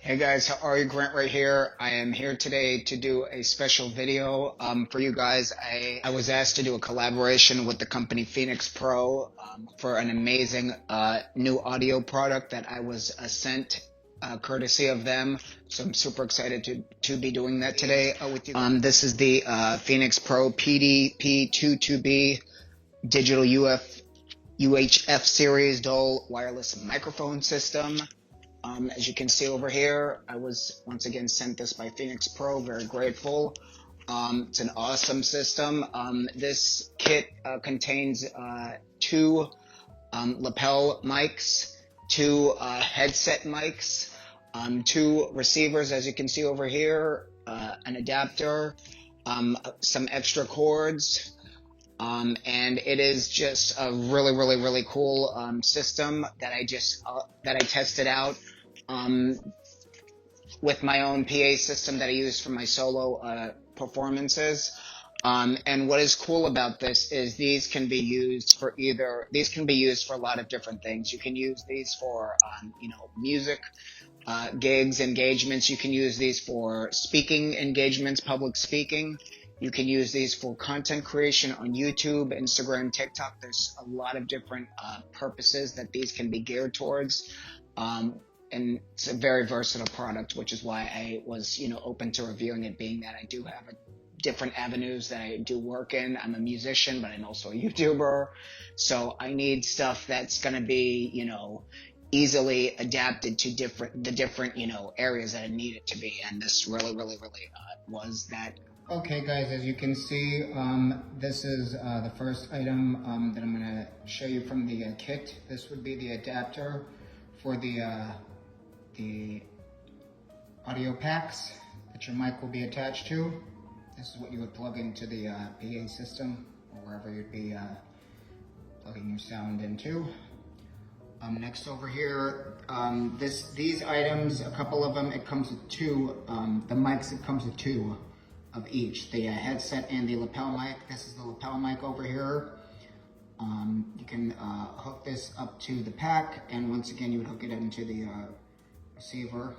Hey guys, how are you? Grant right here. I am here today to do a special video for you guys. I was asked to do a collaboration with the company Phenyx Pro for an amazing new audio product that I was sent courtesy of them. So I'm super excited to be doing that today with you. This is the Phenyx Pro PDP-2-2B digital UHF series dual wireless microphone system. As you can see over here, I was once again sent this by Phenyx Pro. Very grateful. It's an awesome system. This kit contains two lapel mics, two headset mics, two receivers, as you can see over here, an adapter, some extra cords. And it is just a really cool system that I tested out with my own PA system that I use for my solo performances. And what is cool about this is these can be used for a lot of different things. You can use these for music gigs, engagements. You can use these for speaking engagements, public speaking. You can use these for content creation on YouTube, Instagram, TikTok. There's a lot of different purposes that these can be geared towards. And it's a very versatile product, which is why I was, open to reviewing it, being that I do have different avenues that I do work in. I'm a musician, but I'm also a YouTuber. So I need stuff that's going to be, easily adapted to the different, areas that I need it to be. And this really was that. Okay guys, as you can see, this is the first item that I'm going to show you from the kit. This would be the adapter for the audio packs that your mic will be attached to. This is what you would plug into the PA system or wherever you'd be plugging your sound into. Next over here, these items, a couple of them, it comes with two, the mics, it comes with two of each, the headset and the lapel mic. This is the lapel mic over here. You can hook this up to the pack, and once again you would hook it into the receiver.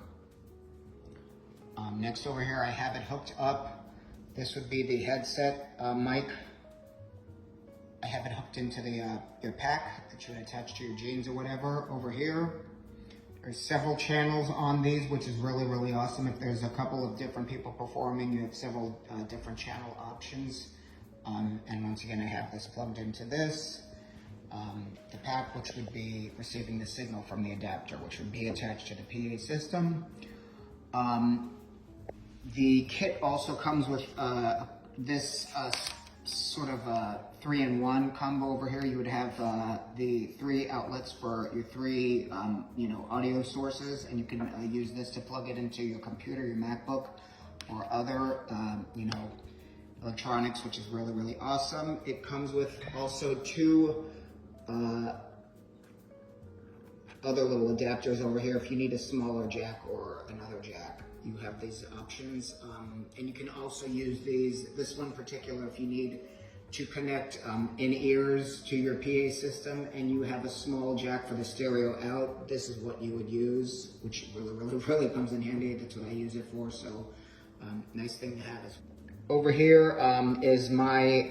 Next over here I have it hooked up. This would be the headset mic. I have it hooked into the your pack that you would attach to your jeans or whatever. Over here there's several channels on these, which is really awesome. If there's a couple of different people performing, you have several different channel options. And once again, I have this plugged into this. The pack, which would be receiving the signal from the adapter, which would be attached to the PA system. The kit also comes with this sort of 3-in-1 combo over here. You would have the 3 outlets for your 3 audio sources, and you can use this to plug it into your computer, your MacBook, or other electronics, which is really awesome. It comes with also 2 other little adapters over here. If you need a smaller jack or another jack, you have these options. And you can also use this one in particular, if you need to connect in-ears to your PA system and you have a small jack for the stereo out, this is what you would use, which really comes in handy. That's what I use it for, so nice thing to have. Over here is my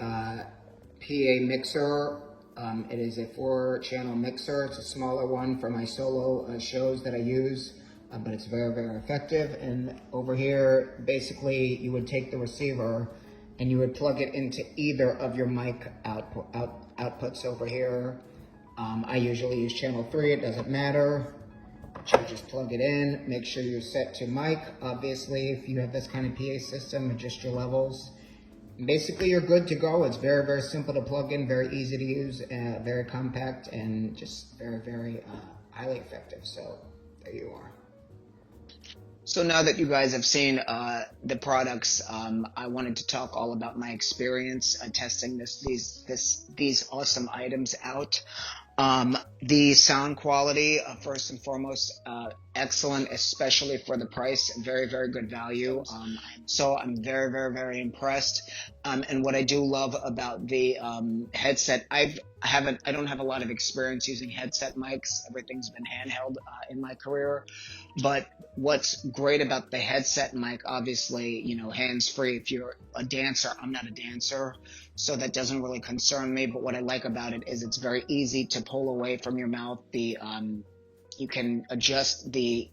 PA mixer. It is a 4-channel mixer. It's a smaller one for my solo shows that I use, but it's very effective. And over here, basically, you would take the receiver and you would plug it into either of your mic outputs over here. I usually use channel 3, it doesn't matter. You just plug it in, make sure you're set to mic. Obviously, if you have this kind of PA system, adjust your levels. Basically, you're good to go. It's very simple to plug in, very easy to use, very compact, and just very highly effective. So there you are. So now that you guys have seen the products, I wanted to talk all about my experience testing these awesome items out. The sound quality, first and foremost, excellent, especially for the price. Very good value. So I'm very impressed. And what I do love about the headset, I don't have a lot of experience using headset mics. Everything's been handheld in my career. But what's great about the headset mic, obviously, hands-free. If you're a dancer, I'm not a dancer, so that doesn't really concern me. But what I like about it is it's very easy to pull away from your mouth. You can adjust the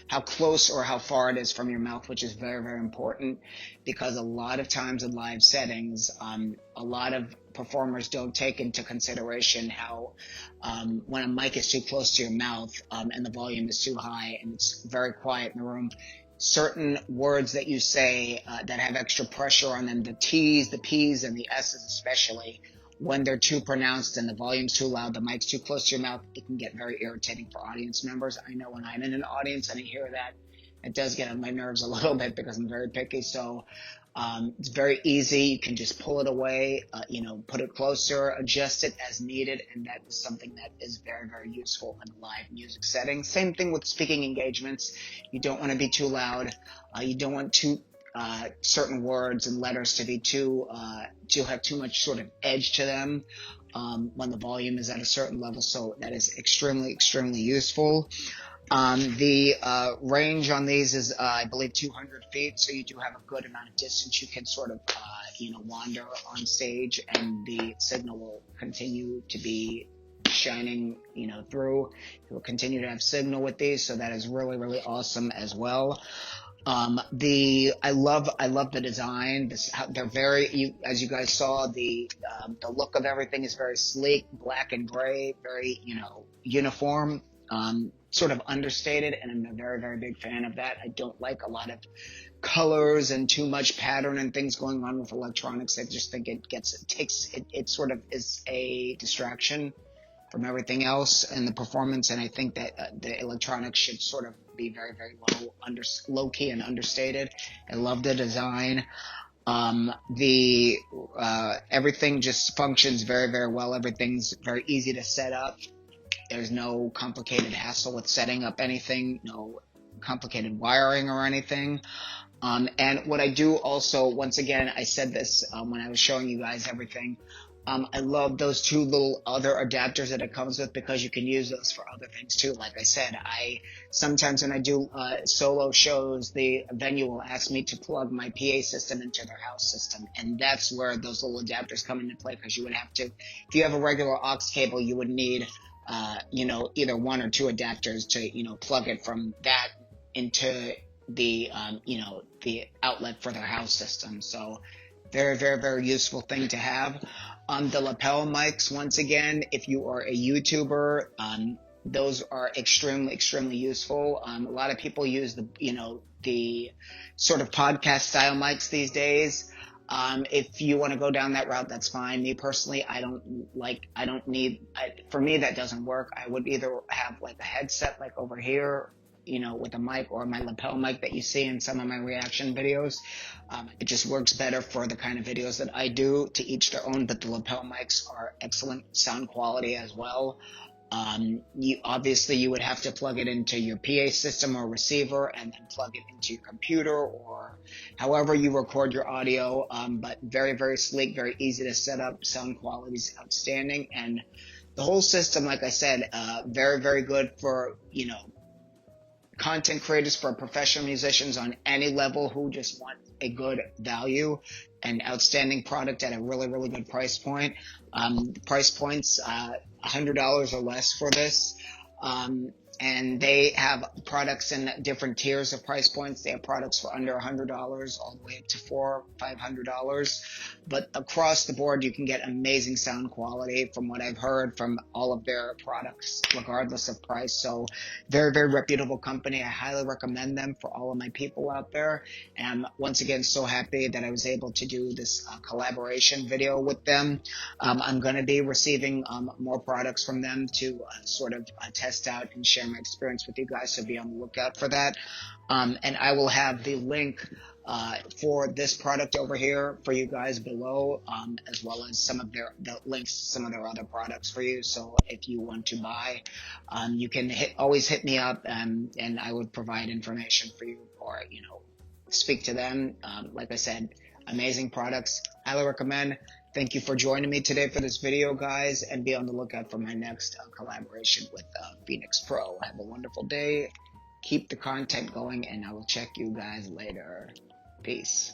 how close or how far it is from your mouth, which is very, very important, because a lot of times in live settings, a lot of performers don't take into consideration how when a mic is too close to your mouth and the volume is too high and it's very quiet in the room, certain words that you say that have extra pressure on them, the T's, the P's, and the S's especially, when they're too pronounced and the volume's too loud, the mic's too close to your mouth, it can get very irritating for audience members. I know when I'm in an audience and I hear that, it does get on my nerves a little bit because I'm very picky. So it's very easy. You can just pull it away, put it closer, adjust it as needed, and that is something that is very, very useful in a live music setting. Same thing with speaking engagements. You don't want to be too loud. You don't want certain words and letters to be to have too much sort of edge to them when the volume is at a certain level. So that is extremely, extremely useful. The range on these is, I believe, 200 feet. So you do have a good amount of distance. You can sort of, wander on stage, and the signal will continue to be shining, through. It will continue to have signal with these. So that is really, really awesome as well. I love the design. They're very, as you guys saw, the look of everything is very sleek, black and gray, very, uniform, sort of understated. And I'm a very, very big fan of that. I don't like a lot of colors and too much pattern and things going on with electronics. I just think it sort of is a distraction from everything else in the performance. And I think that the electronics should sort of be very, very low key and understated. I love the design. Everything just functions very, very well. Everything's very easy to set up. There's no complicated hassle with setting up anything, no complicated wiring or anything. And what I do also, once again, I said this when I was showing you guys everything, I love those two little other adapters that it comes with, because you can use those for other things too. Like I said, sometimes when I do solo shows, the venue will ask me to plug my PA system into their house system, and that's where those little adapters come into play, because you would have to, if you have a regular aux cable, you would need either one or two adapters to plug it from that into the the outlet for their house system. So very, very, very useful thing to have. The lapel mics, once again, if you are a YouTuber, those are extremely, extremely useful. A lot of people use the sort of podcast style mics these days. If you want to go down that route, that's fine. Me personally, for me, that doesn't work. I would either have like a headset like over here, with a mic, or my lapel mic that you see in some of my reaction videos. It just works better for the kind of videos that I do, to each their own, but the lapel mics are excellent sound quality as well. You would have to plug it into your PA system or receiver, and then plug it into your computer, or however you record your audio. But very, very sleek, very easy to set up. Sound quality is outstanding. And the whole system, like I said, very, very good for, content creators, for professional musicians on any level who just want a good value and outstanding product at a really, really good price point. Price points, $100 or less for this. And they have products in different tiers of price points. They have products for under $100 all the way up to $500. But across the board, you can get amazing sound quality from what I've heard from all of their products, regardless of price. So very, very reputable company. I highly recommend them for all of my people out there. And I'm once again so happy that I was able to do this collaboration video with them. I'm going to be receiving more products from them to sort of test out and share my experience with you guys, so be on the lookout for that. And I will have the link for this product over here for you guys below, as well as the links to some of their other products for you. So if you want to buy, you can always hit me up, and I would provide information for you, or speak to them. Like I said, amazing products. Highly recommend. Thank you for joining me today for this video, guys, and be on the lookout for my next collaboration with Phenyx Pro. Have a wonderful day. Keep the content going, and I will check you guys later. Peace.